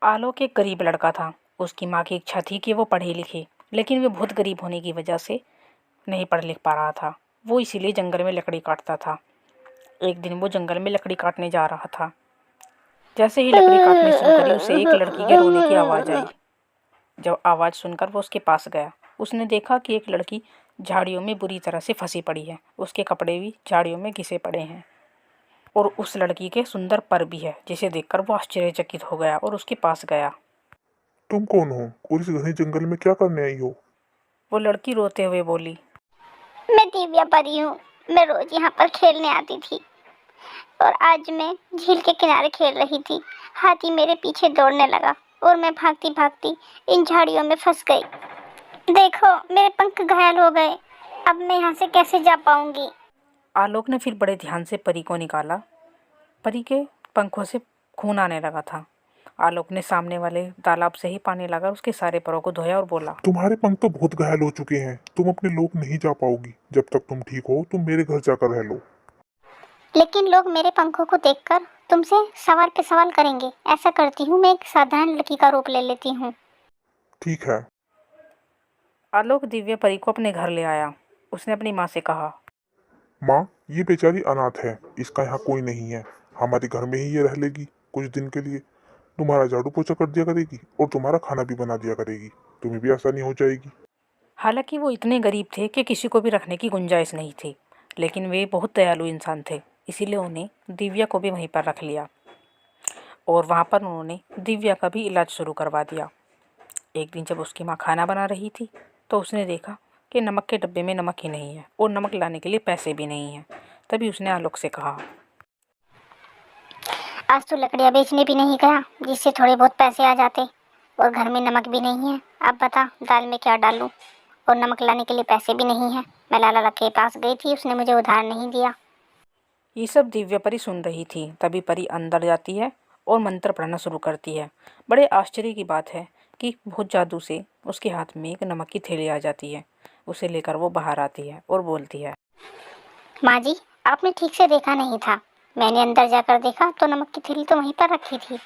आलोक एक गरीब लड़का था। उसकी माँ की इच्छा थी कि वो पढ़े लिखे, लेकिन वो बहुत गरीब होने की वजह से नहीं पढ़ लिख पा रहा था। वो इसीलिए जंगल में लकड़ी काटता था। एक दिन वो जंगल में लकड़ी काटने जा रहा था। जैसे ही लकड़ी काटनी शुरू करी, उसे एक लड़की के रोने की आवाज़ आई। जब आवाज़ सुनकर वो उसके पास गया, उसने देखा कि एक लड़की झाड़ियों में बुरी तरह से फंसी पड़ी है। उसके कपड़े भी झाड़ियों में घिसे पड़े हैं और उस लड़की के सुंदर पर भी है, जिसे देखकर वो आश्चर्यचकित हो गया और उसके पास गया। तुम कौन हो और इस घने जंगल में क्या करने आई हो? वो लड़की रोते हुए बोली, मैं दिव्या परी हूँ। मैं रोज यहाँ पर खेलने आती थी और आज मैं झील के किनारे खेल रही थी। हाथी मेरे पीछे दौड़ने लगा और मैं भागती भागती इन झाड़ियों में फंस गई। देखो, मेरे पंख घायल हो गए। अब मैं यहाँ से कैसे जा पाऊंगी? आलोक ने फिर बड़े ध्यान से परी को निकाला। परी के पंखों से खून आने लगा था। आलोक ने सामने वाले तालाब से ही पानी लाकर उसके सारे परों को धोया और बोला, तुम्हारे पंख तो बहुत घायल हो चुके हैं। तुम अपने लोक नहीं जा पाओगी। जब तक तुम ठीक हो तुम मेरे घर जाकर रह लो। लेकिन लोग मेरे पंखों को देखकर तुमसे सवाल पे सवाल करेंगे। ऐसा करती हूँ, मैं एक साधारण लड़की का रूप ले लेती हूँ। ठीक है। आलोक दिव्या परी को अपने घर ले आया। उसने अपनी माँ से कहा, माँ, ये बेचारी अनाथ है। इसका यहाँ कोई नहीं है। हमारे घर में ही ये रह लेगी कुछ दिन के लिए। तुम्हारा झाड़ू पोछा कर दिया करेगी और तुम्हारा खाना भी बना दिया करेगी। तुम्हें भी आसानी हो जाएगी। हालांकि वो इतने गरीब थे कि किसी को भी रखने की गुंजाइश नहीं थी, लेकिन वे बहुत दयालु इंसान थे। इसीलिए उन्हें दिव्या को भी वहीं पर रख लिया और वहाँ पर उन्होंने दिव्या का भी इलाज शुरू करवा दिया। एक दिन जब उसकी माँ खाना बना रही थी, तो उसने देखा कि नमक के डब्बे में नमक ही नहीं है और नमक लाने के लिए पैसे भी नहीं हैं। तभी उसने आलोक से कहा, आज तो लकड़ियाँ बेचने भी नहीं गया जिससे थोड़े बहुत पैसे आ जाते। और घर में नमक भी नहीं है। अब बता, दाल में क्या डालूं? और नमक लाने के लिए पैसे भी नहीं है। मैं लाला के पास गई थी, उसने मुझे उधार नहीं दिया। ये सब दिव्या परी सुन रही थी। तभी परी अंदर जाती है और मंत्र पढ़ना शुरू करती है। बड़े आश्चर्य की बात है कि बहुत जादू से उसके हाथ में एक नमक की थैली आ जाती है। उसे लेकर वो बाहर आती है और बोलती है, माँ जी, आपने ठीक से देखा नहीं था। मैंने अंदर जाकर देखा तो नमक की थैली तो वहीं पर रखी थी।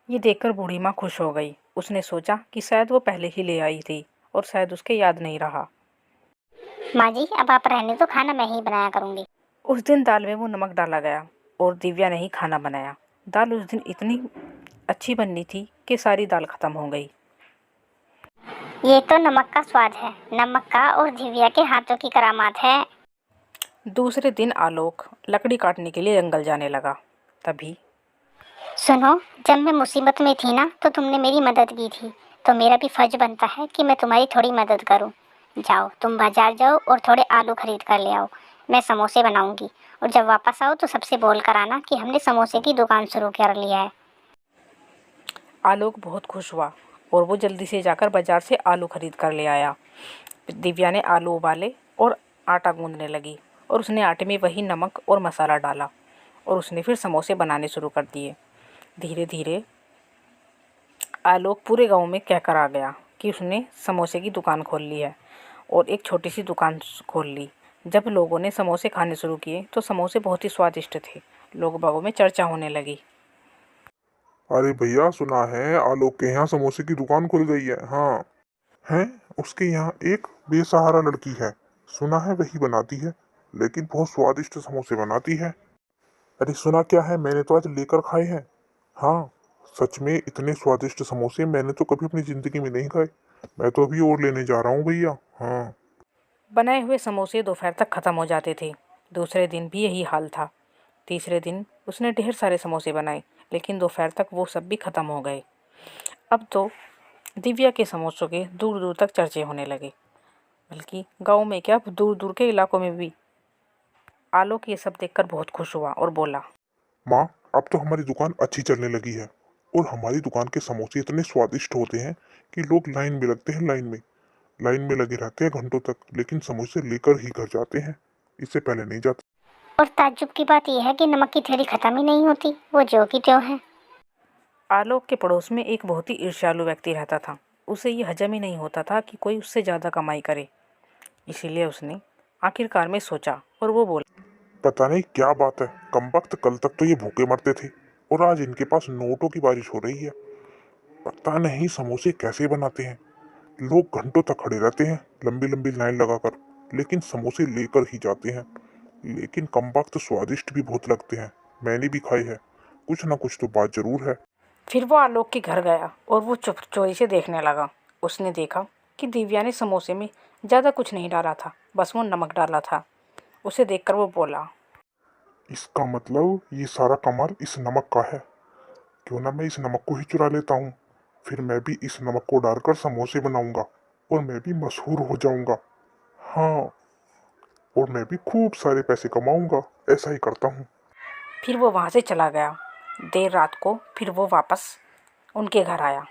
ये देखकर बूढ़ी माँ खुश हो गई। उसने सोचा कि शायद वो पहले ही ले आई थी और शायद उसके याद नहीं रहा। माँ जी, अब आप रहने दो, खाना मैं ही बनाया करूँगी। उस दिन दाल में वो नमक डाला गया और दिव्या ने ही खाना बनाया। दाल उस दिन इतनी अच्छी बननी थी कि सारी दाल खत्म हो गई। ये तो नमक का स्वाद है। नमक का और दिव्या के हाथों की करामात है। दूसरे दिन आलोक लकड़ी काटने के लिए जंगल जाने लगा। तभी सुनो, जब मैं मुसीबत में थी ना, तो तुमने मेरी मदद की थी। तो मेरा भी फर्ज बनता है कि मैं तुम्हारी थोड़ी मदद करूं। जाओ, तुम बाजार जाओ और थोड़े आलू खरीद कर ले आओ। मैं समोसे बनाऊंगी और जब वापस आओ तो सबसे बोल कर आना कि हमने समोसे की दुकान शुरू कर लिया है। आलोक बहुत खुश हुआ और वो जल्दी से जाकर बाजार से आलू खरीद कर ले आया। दिव्या ने आलू उबाले और आटा गूंदने लगी और उसने आटे में वही नमक और मसाला डाला और उसने फिर समोसे बनाने शुरू कर दिए। धीरे धीरे आलोक पूरे गांव में कहकर आ गया कि उसने समोसे की दुकान खोल ली है और एक छोटी सी दुकान खोल ली। जब लोगों ने समोसे खाने शुरू किए तो समोसे बहुत ही स्वादिष्ट थे। लोग बागों में चर्चा होने लगी। अरे भैया, सुना है आलोक के यहाँ समोसे की दुकान खुल गई है। हाँ है। उसके यहाँ एक बेसहारा लड़की है। सुना है वही बनाती है, लेकिन बहुत स्वादिष्ट समोसे बनाती है। अरे सुना क्या है, मैंने तो आज लेकर खाए हैं। हाँ, सच में इतने स्वादिष्ट समोसे मैंने तो कभी अपनी जिंदगी में नहीं खाए। मैं तो अभी और लेने जा रहा हूँ भैया। हाँ। बनाए हुए समोसे दोपहर तक ख़त्म हो जाते थे। दूसरे दिन भी यही हाल था। तीसरे दिन उसने ढेर सारे समोसे बनाए, लेकिन दोपहर तक वो सब भी ख़त्म हो गए। अब तो दिव्या के समोसों के दूर दूर तक चर्चे होने लगे, बल्कि गांव में क्या, दूर दूर के इलाकों में भी। आलोक ये सब देखकर बहुत खुश हुआ और बोला, माँ, अब तो हमारी दुकान अच्छी चलने लगी है और हमारी दुकान के समोसे इतने स्वादिष्ट होते हैं कि लोग लाइन में लगते हैं। लाइन में लगे रहते हैं घंटों तक, लेकिन समोसे लेकर ही घर जाते हैं। इससे पहले नहीं जाते। और ताज्जुब की बात यह है कि नमक की थैली खत्म ही नहीं होती, वो ज्यों की त्यों है। आलोक के पड़ोस में एक बहुत ही ईर्ष्यालु व्यक्ति रहता था। उसे ये हजम ही नहीं होता था कि कोई उससे ज़्यादा कमाई करे। इसीलिए उसने आखिरकार में सोचा और वो बोला, पता नहीं क्या बात है, कमबख्त कल तक तो ये भूखे मरते थे और आज इनके पास नोटों की बारिश हो रही है। पता नहीं समोसे कैसे बनाते हैं। लोग घंटों तक खड़े रहते हैं लंबी लंबी लाइन लगाकर, लेकिन समोसे लेकर ही जाते हैं। लेकिन कम वक्त स्वादिष्ट भी बहुत लगते हैं। मैंने भी खाए हैं। कुछ ना कुछ तो बात जरूर है। फिर वो आलोक के घर गया और वो चुप चोरी से देखने लगा। उसने देखा कि दिव्या ने समोसे में ज़्यादा कुछ नहीं डाला था, बस वो नमक डाला था। उसे देखकर वो बोला, इसका मतलब ये सारा कमाल इस नमक का है। क्यों ना मैं इस नमक को ही चुरा लेता हूँ। फिर मैं भी इस नमक को डालकर समोसे बनाऊंगा और मैं भी मशहूर हो जाऊंगा। हाँ, और मैं भी खूब सारे पैसे कमाऊंगा। ऐसा ही करता हूँ। फिर वो वहाँ से चला गया। देर रात को फिर वो वापस उनके घर आया।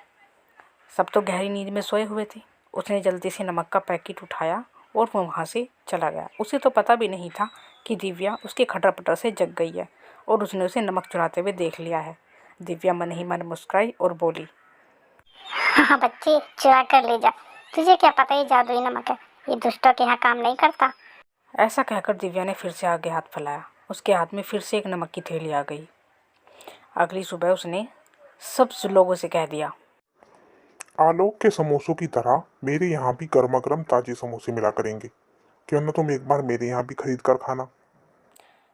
सब तो गहरी नींद में सोए हुए थे। उसने जल्दी से नमक का पैकेट उठाया और वो वहाँ से चला गया। उसे तो पता भी नहीं था कि दिव्या उसके खटर पटर से जग गई है और उसने उसे नमक चुराते हुए देख लिया है। दिव्या मन ही मन मुस्कुराई और बोली, हाँ बच्चे, चुरा कर ले जा। तुझे क्या पता ये जादुई नमक है, ये दुष्टों के यहाँ काम नहीं करता। ऐसा कहकर दिव्या ने फिर से आगे हाथ फैलाया। उसके हाथ में फिर से एक नमक की थैली आ गई। अगली सुबह उसने सब लोगों से कह दिया, आलोक के समोसों की तरह मेरे यहाँ भी गर्मा गर्म ताजे समोसे मिला करेंगे। क्यों ना तुम एक बार मेरे यहाँ भी खरीद कर खाना।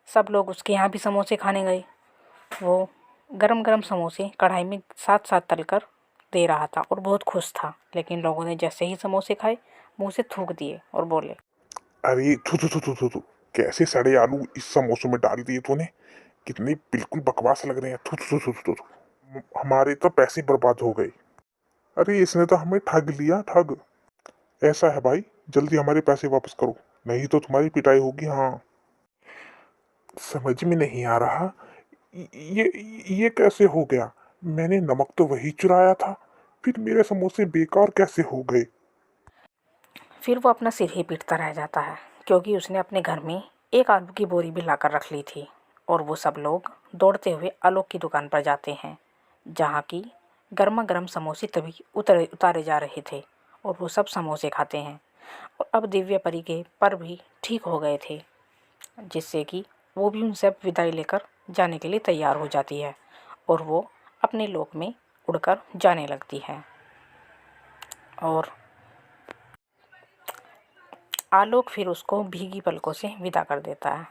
सब लोग उसके यहाँ भी समोसे खाने गए। वो गरम गरम समोसे कढ़ाई में साथ साथ तलकर दे रहा था और बहुत खुश था। लेकिन लोगों ने जैसे ही समोसे खाए मुंह से थूक दिए और बोले, अरे थू थू थू थू थू थू, कैसे सड़े आलू इस समोसों में डाल दिए तूने। कितने बिल्कुल बकवास लग रहे हैं। थू थू थू थू थू थू। हमारे तो पैसे बर्बाद हो गए। अरे इसने तो हमें ठग लिया, ठग। ऐसा है भाई, जल्दी हमारे पैसे वापस करो, नहीं तो तुम्हारी पिटाई होगी। हाँ, समझ में नहीं आ रहा। ये कैसे हो गया। मैंने नमक तो वही चुराया था, फिर मेरे समोसे बेकार कैसे हो गए। फिर वो अपना सिर ही पीटता रह जाता है, क्योंकि उसने अपने घर में एक आलू की बोरी भी लाकर रख ली थी। और वो सब लोग दौड़ते हुए आलोक की दुकान पर जाते हैं, जहाँ की गर्मा गर्म समोसे तभी उतारे जा रहे थे। और वो सब समोसे खाते हैं। और अब दिव्या परी के पर भी ठीक हो गए थे, जिससे कि वो भी उनसे अब विदाई लेकर जाने के लिए तैयार हो जाती है और वो अपने लोक में उड़कर जाने लगती है। और आलोक फिर उसको भीगी पलकों से विदा कर देता है।